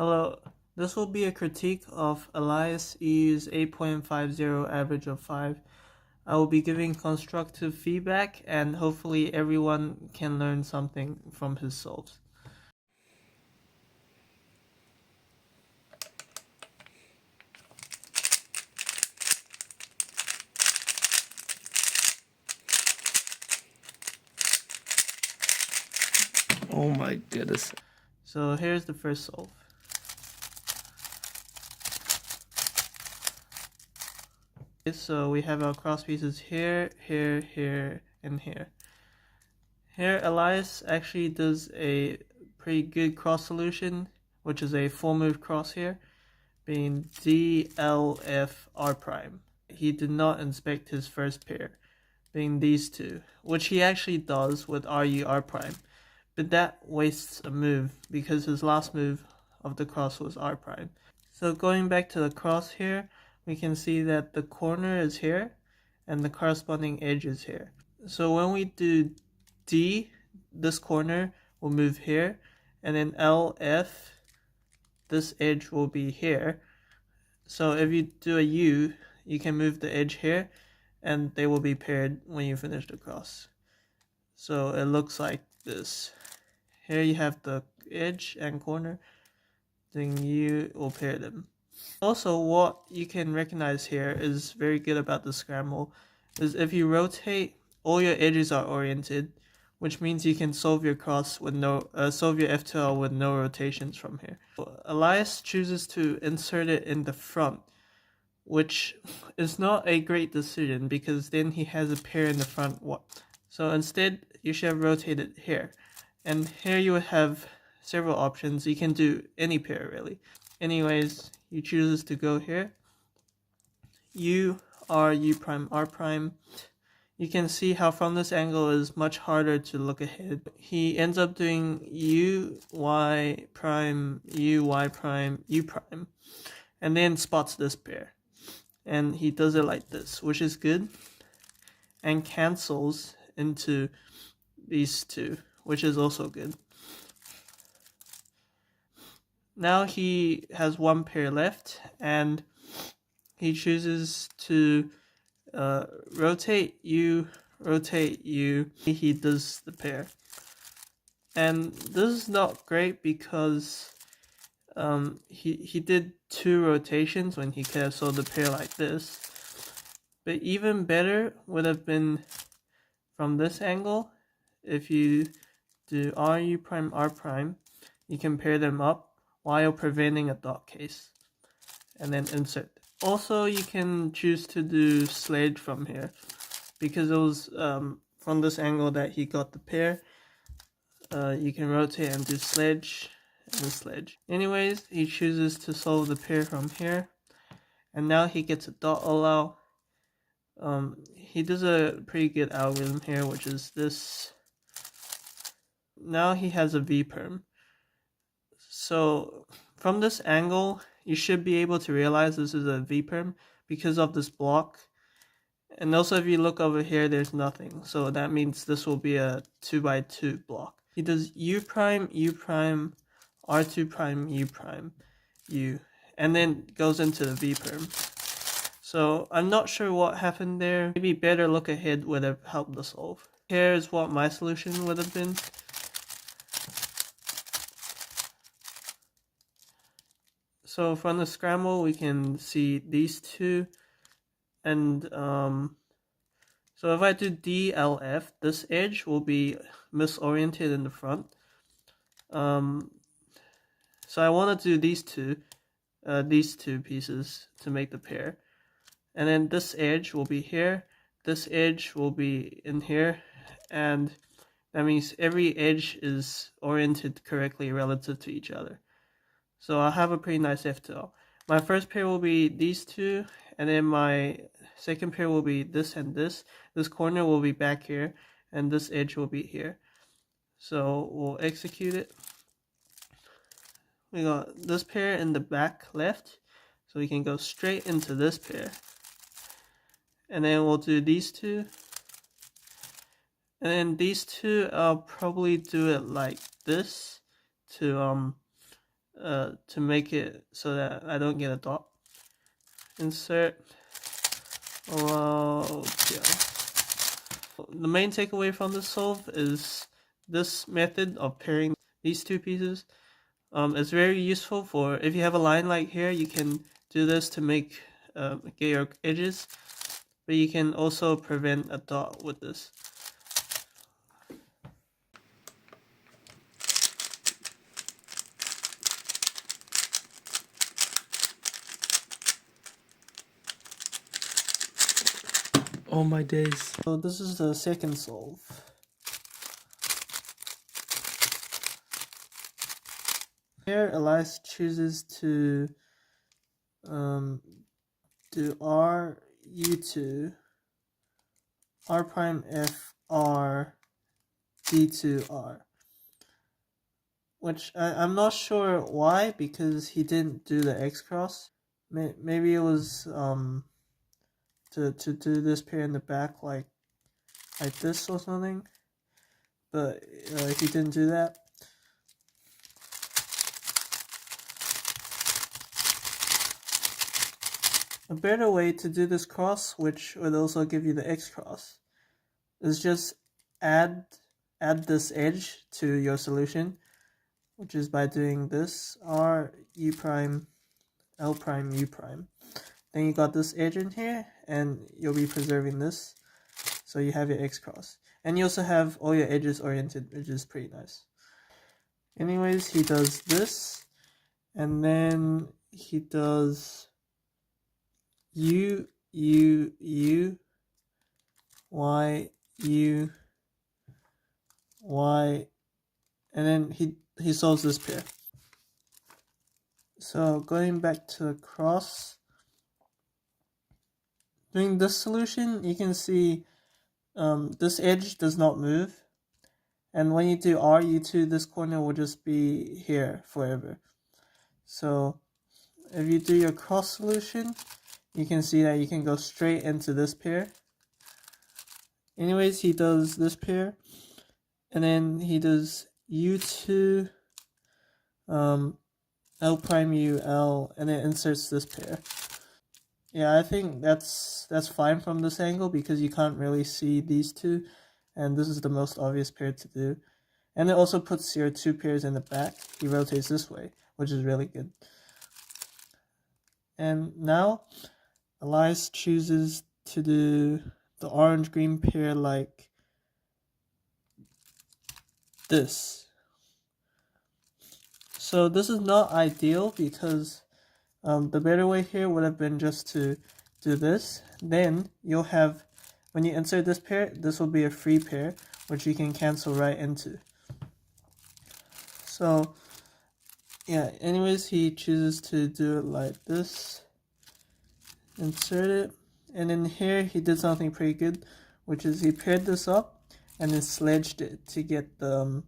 Hello, this will be a critique of Elyas Eyou's 8.50 average of 5. I will be giving constructive feedback and hopefully everyone can learn something from his solves. Oh my goodness. So here's the first solve. So we have our cross pieces here, here, here, and here. Here, Elyas actually does a pretty good cross solution, which is a 4-move cross here, being D, L, F, R prime. He did not inspect his first pair, being these two, which he actually does with RU, R prime, but that wastes a move because his last move of the cross was R prime. So going back to the cross here, we can see that the corner is here and the corresponding edge is here. So when we do D, this corner will move here, and then L, F, this edge will be here. So if you do a U, you can move the edge here and they will be paired when you finish the cross. So it looks like this. Here you have the edge and corner, then you will pair them. Also, what you can recognize here is very good about the scramble is if you rotate, all your edges are oriented, which means you can solve your cross with solve your F2L with no rotations from here. Elyas chooses to insert it in the front, which is not a great decision because then he has a pair in the front. So instead, you should have rotated here. And here you would have several options. You can do any pair really. Anyways, he chooses to go here. U, R, U prime, R prime. You can see how from this angle is much harder to look ahead. He ends up doing U, Y prime, U, Y prime, U prime, and then spots this pair. And he does it like this, which is good, and cancels into these two, which is also good. Now he has one pair left, and he chooses to rotate U. He does the pair. And this is not great because he did 2 rotations when he could have sold the pair like this. But even better would have been from this angle. If you do RU prime, R prime, you can pair them up while preventing a dot case. And then insert. Also, you can choose to do sledge from here because it was from this angle that he got the pair. You can rotate and do sledge and sledge. Anyways, he chooses to solve the pair from here, and now he gets a dot allow. He does a pretty good algorithm here, which is this. Now he has a V perm. So from this angle, you should be able to realize this is a V perm because of this block. And also if you look over here, there's nothing. So that means this will be a 2x2 block. He does U prime, R2 prime, U prime, U, and then goes into the V perm. So I'm not sure what happened there. Maybe better look ahead would have helped the solve. Here's what my solution would have been. So from the scramble, we can see these two, and so if I do DLF, this edge will be misoriented in the front. So I want to do these two pieces to make the pair, and then this edge will be here, this edge will be in here, and that means every edge is oriented correctly relative to each other. So I'll have a pretty nice F2L. My first pair will be these two, and then my second pair will be this and this. This corner will be back here, and this edge will be here. So we'll execute it. We got this pair in the back left, so we can go straight into this pair. And then we'll do these two. And then these two, I'll probably do it like this to to make it so that I don't get a dot. Insert allow pyra. The main takeaway from this solve is this method of pairing these two pieces. It's very useful for if you have a line like here, you can do this to get your edges, but you can also prevent a dot with this. Oh my days. So this is the second solve. Here, Elyas chooses to do RU2, R prime F R D2R, which I'm not sure why, because he didn't do the X cross. Maybe it was to do this pair in the back like this or something, but he didn't do that. A better way to do this cross, which would also give you the X cross, is just add this edge to your solution, which is by doing this R U prime L prime U prime. Then you got this edge in here, and you'll be preserving this, so you have your X cross. And you also have all your edges oriented, which is pretty nice. Anyways, he does this, and then he does U, U, U, Y, U, Y, and then he solves this pair. So going back to the cross, doing this solution, you can see this edge does not move, and when you do RU2, this corner will just be here forever. So if you do your cross solution, you can see that you can go straight into this pair. Anyways, he does this pair, and then he does U2, L prime U, L, and then inserts this pair. Yeah, I think that's fine from this angle because you can't really see these two, and this is the most obvious pair to do. And it also puts your two pairs in the back. He rotates this way, which is really good. And now, Elyas chooses to do the orange-green pair like this. So this is not ideal because the better way here would have been just to do this. Then you'll have, when you insert this pair, this will be a free pair, which you can cancel right into. So yeah, anyways, he chooses to do it like this. Insert it, and then here he did something pretty good, which is he paired this up and then sledged it to get the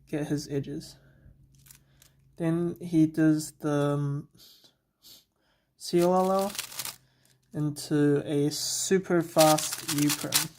get his edges. Then he does the COLL into a super fast U prime.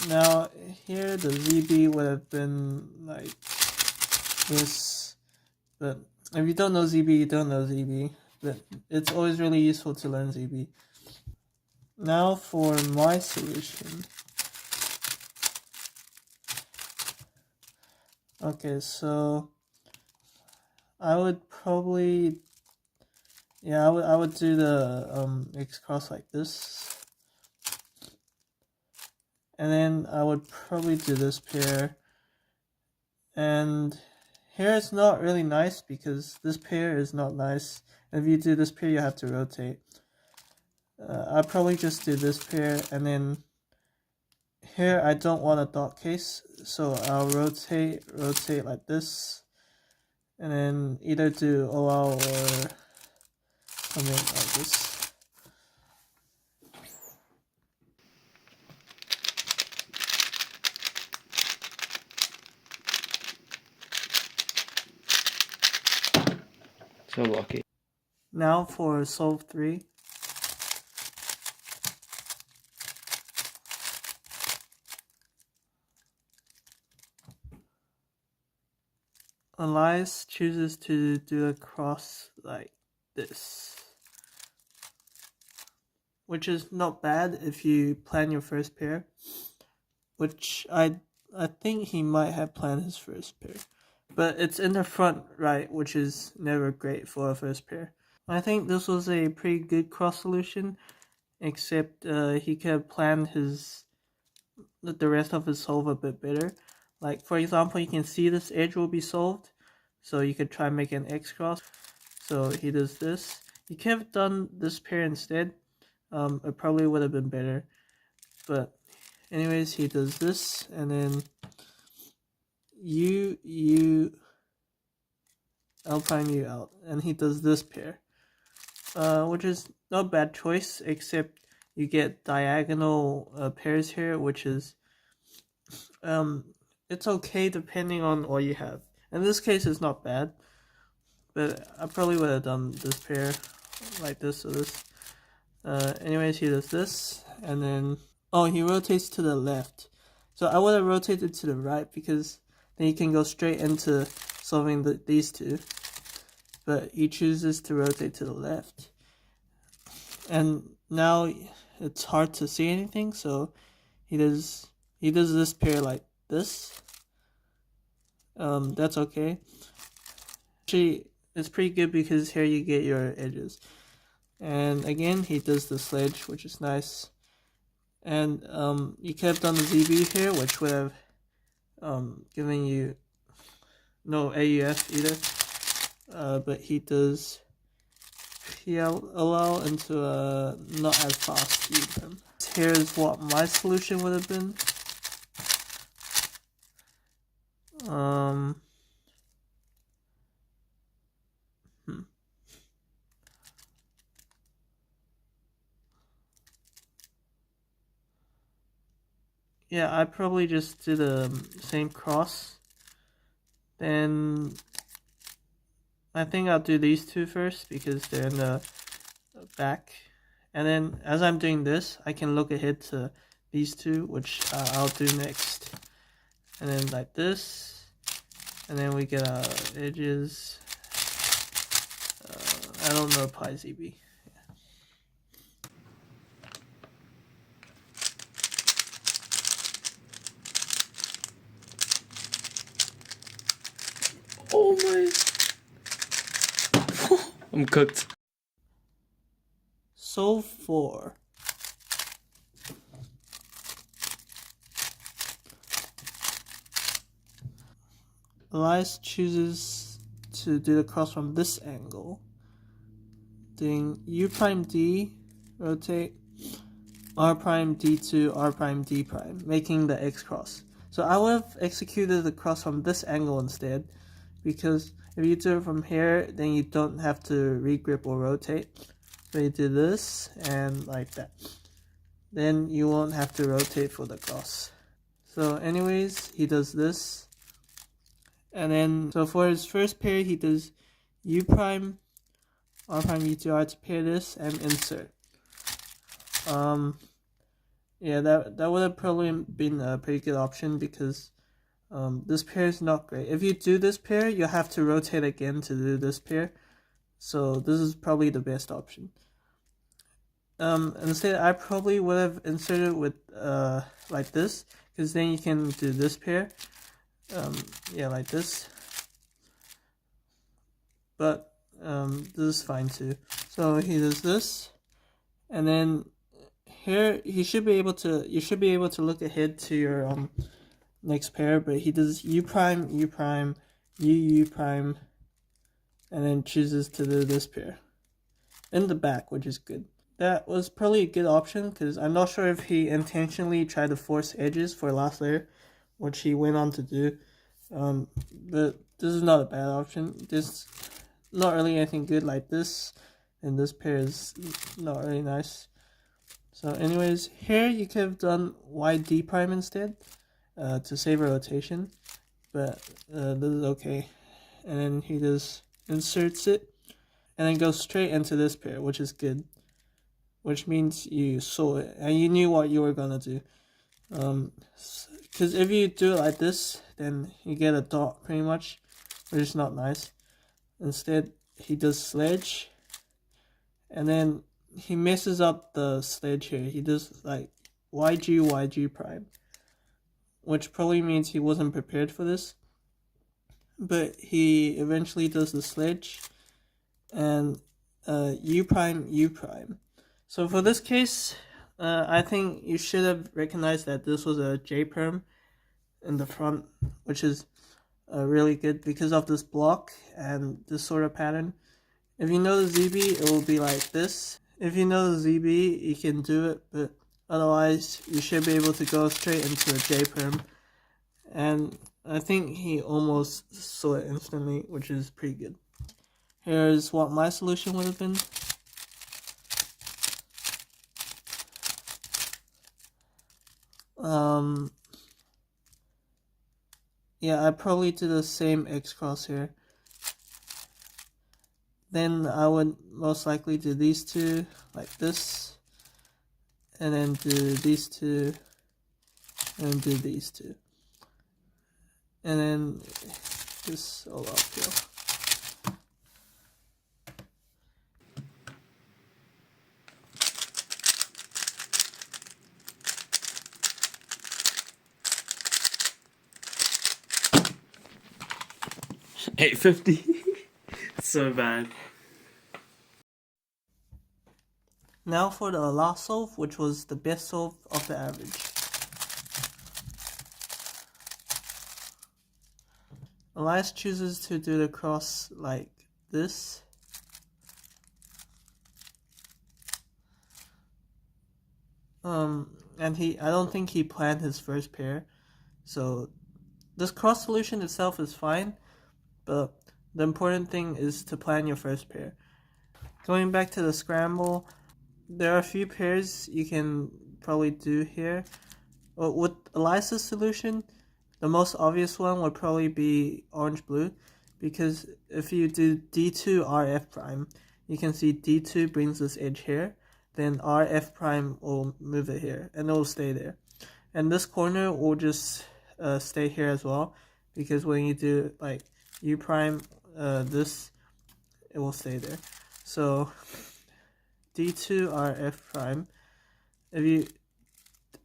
Now here the ZB would have been like this, but if you don't know ZB, you don't know ZB, but it's always really useful to learn ZB. Now for my solution. Okay, so I would probably, yeah, I would do the X cross like this, and then I would probably do this pair, and here it's not really nice because this pair is not nice. If you do this pair, you have to rotate. I'll probably just do this pair, and then here I don't want a dot case, so I'll rotate like this, and then either do OL or something like this. So lucky. Now for solve 3. Elyas chooses to do a cross like this, which is not bad if you plan your first pair, which I think he might have planned his first pair, but it's in the front right, which is never great for a first pair. I think this was a pretty good cross solution, except he could have planned the rest of his solve a bit better. Like, for example, you can see this edge will be solved, so you could try make an X cross. So he does this. He could have done this pair instead. It probably would have been better. But anyways, he does this, and then I'll prime you out, and he does this pair, which is not a bad choice, except you get diagonal pairs here, which is it's okay depending on what you have. In this case, it's not bad, but I probably would have done this pair like this or this. Anyways, he does this, and then he rotates to the left. So I would have rotated to the right because then you can go straight into solving these two. But he chooses to rotate to the left, and now it's hard to see anything. So he does this pair like this. That's okay. Actually, it's pretty good because here you get your edges. And again, he does the sledge, which is nice. And you could have done the ZB here, which would have given you no AUF either. But he does PLL into a not as fast even. Here's what my solution would have been. Yeah, I probably just did the same cross. Then I think I'll do these two first because they're in the back. And then as I'm doing this, I can look ahead to these two, which I'll do next. And then like this. And then we get our edges. I don't know PyZB. Oh my. I'm cooked. Solve 4. Elyas chooses to do the cross from this angle. Doing U prime D, rotate, R prime D2, R prime D prime, making the X cross. So I would have executed the cross from this angle instead, because if you do it from here, then you don't have to regrip or rotate. So you do this and like that. Then you won't have to rotate for the cross. So anyways, he does this. And then, so for his first pair, he does U prime, R prime U2R to pair this and insert. Yeah, that would have probably been a pretty good option because this pair is not great. If you do this pair, you have to rotate again to do this pair. So this is probably the best option. Instead, I probably would have inserted with like this, because then you can do this pair. Yeah, like this. But this is fine too. So he does this, and then here you should be able to look ahead to your next pair, but he does U prime, U prime, U prime, and then chooses to do this pair in the back, which is good. That was probably a good option because I'm not sure if he intentionally tried to force edges for last layer, which he went on to do. But this is not a bad option. This not really anything good like this, and this pair is not really nice. So anyways, here you could have done YD prime instead to save a rotation, but this is okay. And then he just inserts it and then goes straight into this pair, which is good, which means you saw it and you knew what you were gonna do. Because if you do it like this, then you get a dot pretty much, which is not nice. Instead, he does sledge, and then he messes up the sledge here. He does like YG prime, which probably means he wasn't prepared for this. But he eventually does the sledge, and U prime. So for this case, I think you should have recognized that this was a J perm in the front, which is really good because of this block and this sort of pattern. If you know the ZB, it will be like this. If you know the ZB, you can do it, but otherwise you should be able to go straight into a J perm. And I think he almost saw it instantly, which is pretty good. Here's what my solution would have been. Yeah, I probably do the same X cross here. Then I would most likely do these two like this, and then do these two, and do these two, and then just all uphill. $8.50. So bad. Now for the last solve, which was the best solve of the average. Elyas chooses to do the cross like this. And I don't think he planned his first pair. So this cross solution itself is fine, but the important thing is to plan your first pair. Going back to the scramble, there are a few pairs you can probably do here. With Elyas' solution, the most obvious one would probably be orange-blue, because if you do D2 RF prime, you can see D2 brings this edge here, then RF prime will move it here, and it will stay there. And this corner will just stay here as well, because when you do like U prime, this, it will stay there. So D2 RF prime, if you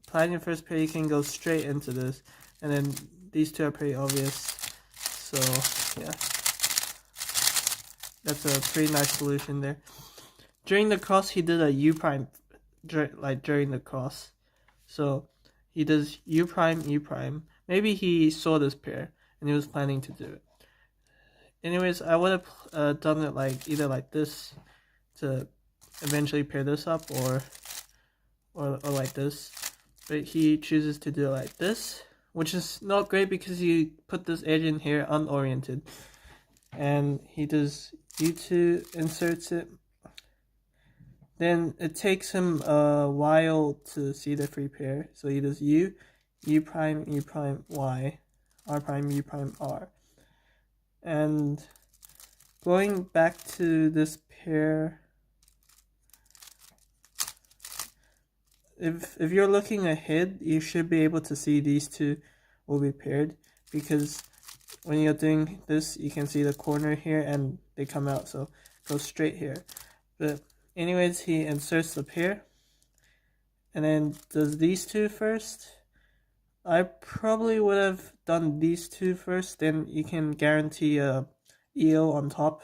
plan your first pair, you can go straight into this, and then these two are pretty obvious. So yeah, that's a pretty nice solution there. During the cross, he did a U prime, like during the cross. So he does U prime, U prime. Maybe he saw this pair and he was planning to do it. Anyways, I would have done it like either like this to eventually pair this up, or like this. But he chooses to do it like this, which is not great because you put this edge in here unoriented. And he does U2, inserts it. Then it takes him a while to see the free pair. So he does U, U prime, Y, R prime, U prime, R. And going back to this pair, if you're looking ahead, you should be able to see these two will be paired, because when you're doing this, you can see the corner here and they come out, so go straight here. But anyways, he inserts the pair and then does these two first. I probably would have done these two first, then you can guarantee a EO on top.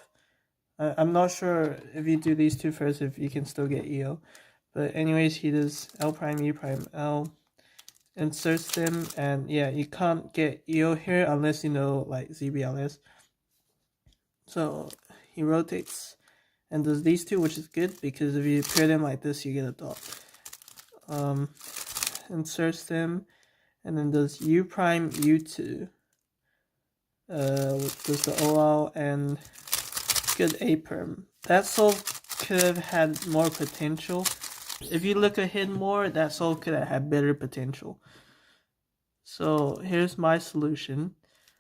I'm not sure if you do these two first if you can still get EO. But anyways, he does L prime, U prime, L, inserts them, and yeah, you can't get EO here unless you know like ZBLS. So he rotates and does these two, which is good because if you pair them like this, you get a dot. Inserts them and then does U prime, U2. Does the OL and good A perm. That solve could have had more potential. If you look ahead more, that solve could have had better potential. So here's my solution.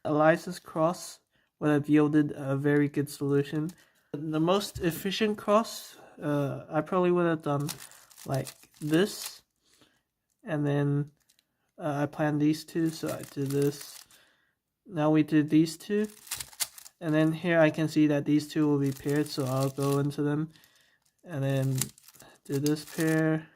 Elyas' cross would have yielded a very good solution. The most efficient cross, I probably would have done like this, and then I planned these two, so I did this. Now we did these two, And then here I can see that these two will be paired, so I'll go into them and then do this pair.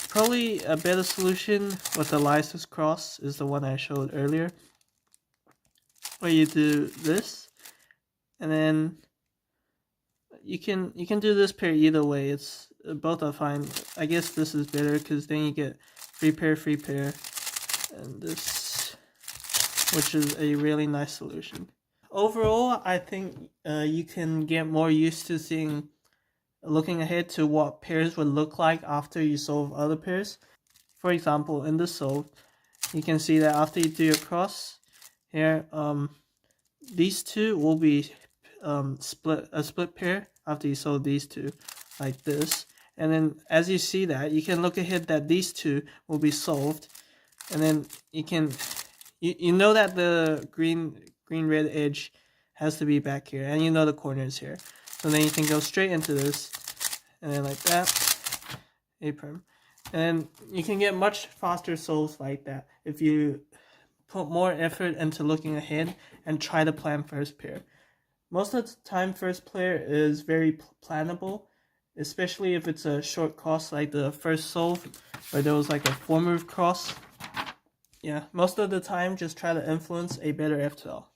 Probably a better solution with the Elyas cross is the one I showed earlier, where you do this, and then you can do this pair either way. It's both are fine. I guess this is better because then you get free pair, and this, which is a really nice solution. Overall, I think you can get more used to looking ahead to what pairs would look like after you solve other pairs. For example, in this solve, you can see that after you do your cross here, these two will be a split pair after you solve these two, like this. And then as you see that, you can look ahead that these two will be solved, and then you know that the green red edge has to be back here, and you know the corner is here. So then you can go straight into this, and then like that, A-perm. And you can get much faster solves like that if you put more effort into looking ahead and try to plan first pair. Most of the time, first pair is very plannable, especially if it's a short cross like the first solve, where there was like a 4-move cross. Yeah, most of the time, just try to influence a better F12.